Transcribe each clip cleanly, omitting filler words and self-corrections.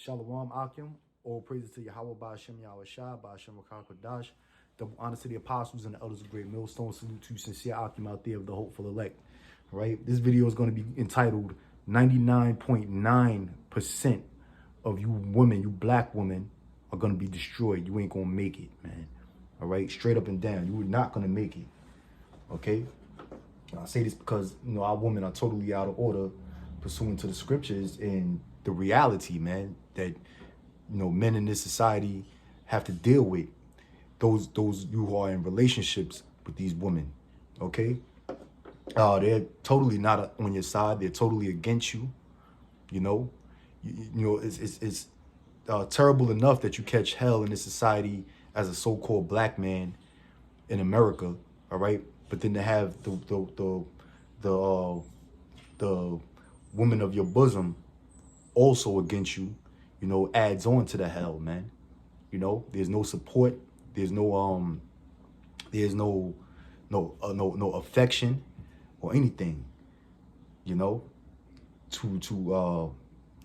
Shalom Akim. All praises to Yahweh Ba'Shem Yahweh Shah, Ba'Shem Rakah Kodash. Double honor to the apostles and the elders of Great Millstone. Salute to you, sincere Akim out there of the hopeful elect. Right? This video is going to be entitled 99.9% of you women, you black women, are going to be destroyed. You ain't going to make it, man. All right? Straight up and down. You are not going to make it. Okay? I say this because, our women are totally out of order pursuant to the scriptures and the reality, man, that, men in this society have to deal with. Those you who are in relationships with these women, okay? They're totally not on your side. They're totally against you, It's terrible enough that you catch hell in this society as a so-called black man in America, all right? But then to have the woman of your bosom also against you, adds on to the hell, man. There's no support. There's no affection or anything, to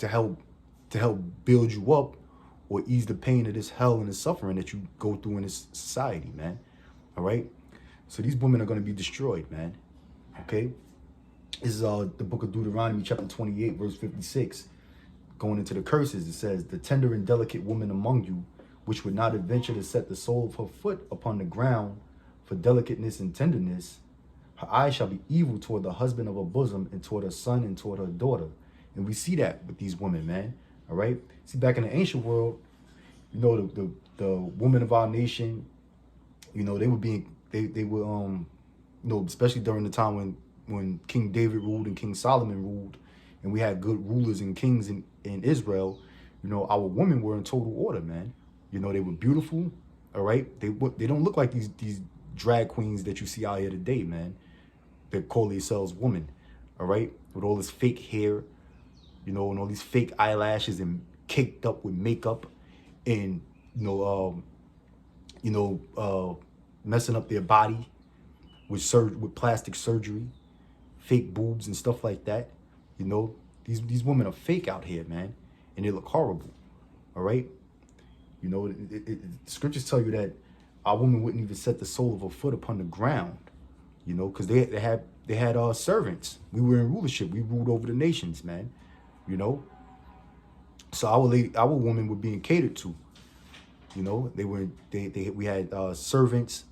help build you up or ease the pain of this hell and the suffering that you go through in this society, man. All right. So these women are going to be destroyed, man. Okay. This is the book of Deuteronomy, chapter 28, verse 56. Going into the curses, it says, "The tender and delicate woman among you, which would not adventure to set the sole of her foot upon the ground for delicateness and tenderness, her eyes shall be evil toward the husband of her bosom and toward her son and toward her daughter." And we see that with these women, man. All right. See, back in the ancient world, the women of our nation, they were being, they were, especially during the time when King David ruled and King Solomon ruled, and we had good rulers and kings in Israel, our women were in total order, man. They were beautiful, all right? They don't look like these drag queens that you see out here today, man. They call themselves women, all right? With all this fake hair, and all these fake eyelashes and caked up with makeup and, messing up their body with plastic surgery, fake boobs and stuff like that. These women are fake out here, man, and they look horrible. All right. Scriptures tell you that our woman wouldn't even set the sole of her foot upon the ground, because they had servants. We were in rulership. We ruled over the nations, man. So our women were being catered to. We had servants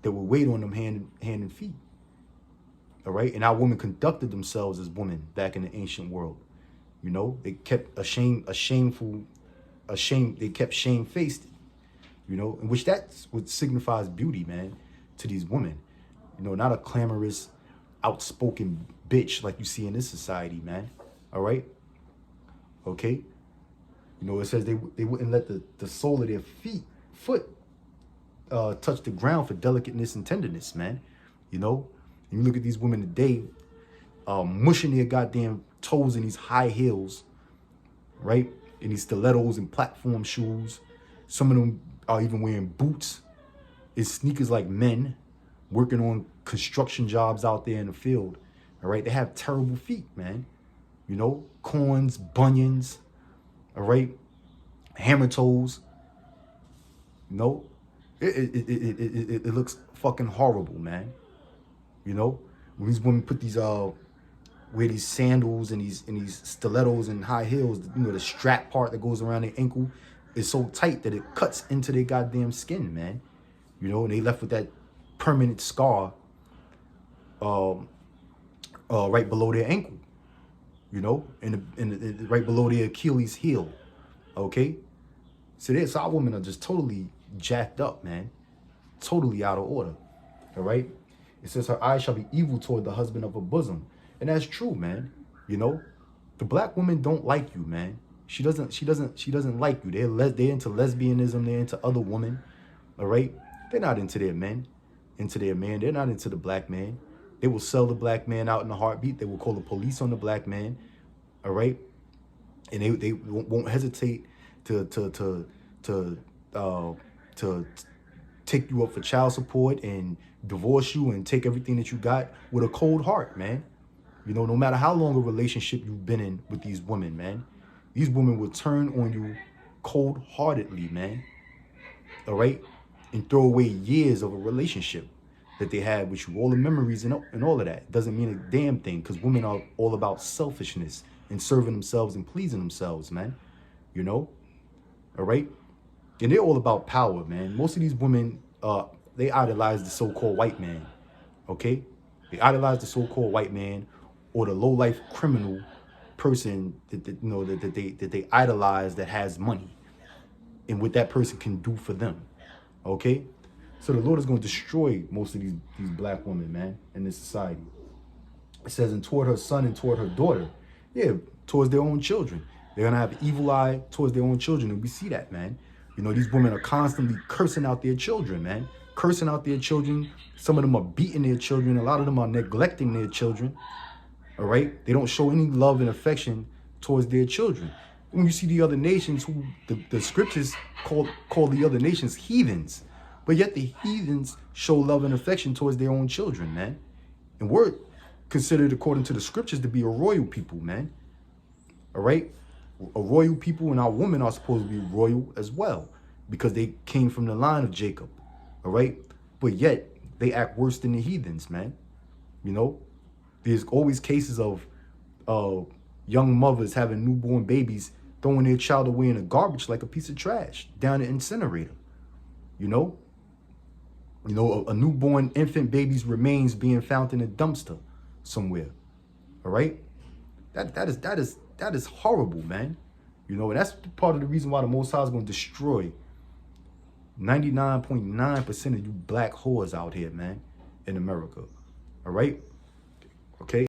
that would wait on them hand and feet. All right. And our women conducted themselves as women back in the ancient world. They kept they kept shamefaced, in which that's what signifies beauty, man, to these women. Not a clamorous, outspoken bitch like you see in this society, man. All right. Okay. It says they wouldn't let the sole of their foot touch the ground for delicateness and tenderness, man. You look at these women today, mushing their goddamn toes in these high heels, right? In these stilettos and platform shoes. Some of them are even wearing boots and sneakers like men, working on construction jobs out there in the field. All right, they have terrible feet, man. Corns, bunions, all right, hammer toes. It looks fucking horrible, man. When these women put these wear these sandals and these stilettos and high heels, the strap part that goes around their ankle is so tight that it cuts into their goddamn skin, man. And they left with that permanent scar right below their ankle, and right below their Achilles heel. Okay? So our women are just totally jacked up, man. Totally out of order. All right? It says her eyes shall be evil toward the husband of her bosom. And that's true, man. The black woman don't like you, man. She doesn't like you. They're into lesbianism. They're into other women. All right. They're not into their men, into their man. They're not into the black man. They will sell the black man out in a heartbeat. They will call the police on the black man. All right. And they won't hesitate to take you up for child support and divorce you and take everything that you got with a cold heart, man. No matter how long a relationship you've been in with these women, man, These women will turn on you cold-heartedly, man. All right? And throw away years of a relationship that they had with you, all the memories and all of that. Doesn't mean a damn thing, because women are all about selfishness and serving themselves and pleasing themselves, man. You know? All right? And they're all about power, man. Most of these women, they idolize the so-called white man, okay? They idolize the so-called white man or the low-life criminal person that they idolize that has money and what that person can do for them, okay? So the Lord is going to destroy most of these black women, man, in this society. It says, and toward her son and toward her daughter. Yeah, towards their own children. They're going to have evil eye towards their own children. And we see that, man. You know, these women are constantly cursing out their children, man. Cursing out their children. Some of them are beating their children. A lot of them are neglecting their children. All right? They don't show any love and affection towards their children. When you see the other nations, who the scriptures call the other nations heathens. But yet the heathens show love and affection towards their own children, man. And we're considered, according to the scriptures, to be a royal people, man. All right? A royal people, and our women are supposed to be royal as well, because they came from the line of Jacob. All right? But yet they act worse than the heathens, man. You know? There's always cases of young mothers having newborn babies throwing their child away in the garbage like a piece of trash down the incinerator. You know? You know, a newborn infant baby's remains being found in a dumpster somewhere. All right? That is horrible, man. You know, and that's part of the reason why the Most High is going to destroy 99.9% of you black whores out here, man, in America. All right? Okay?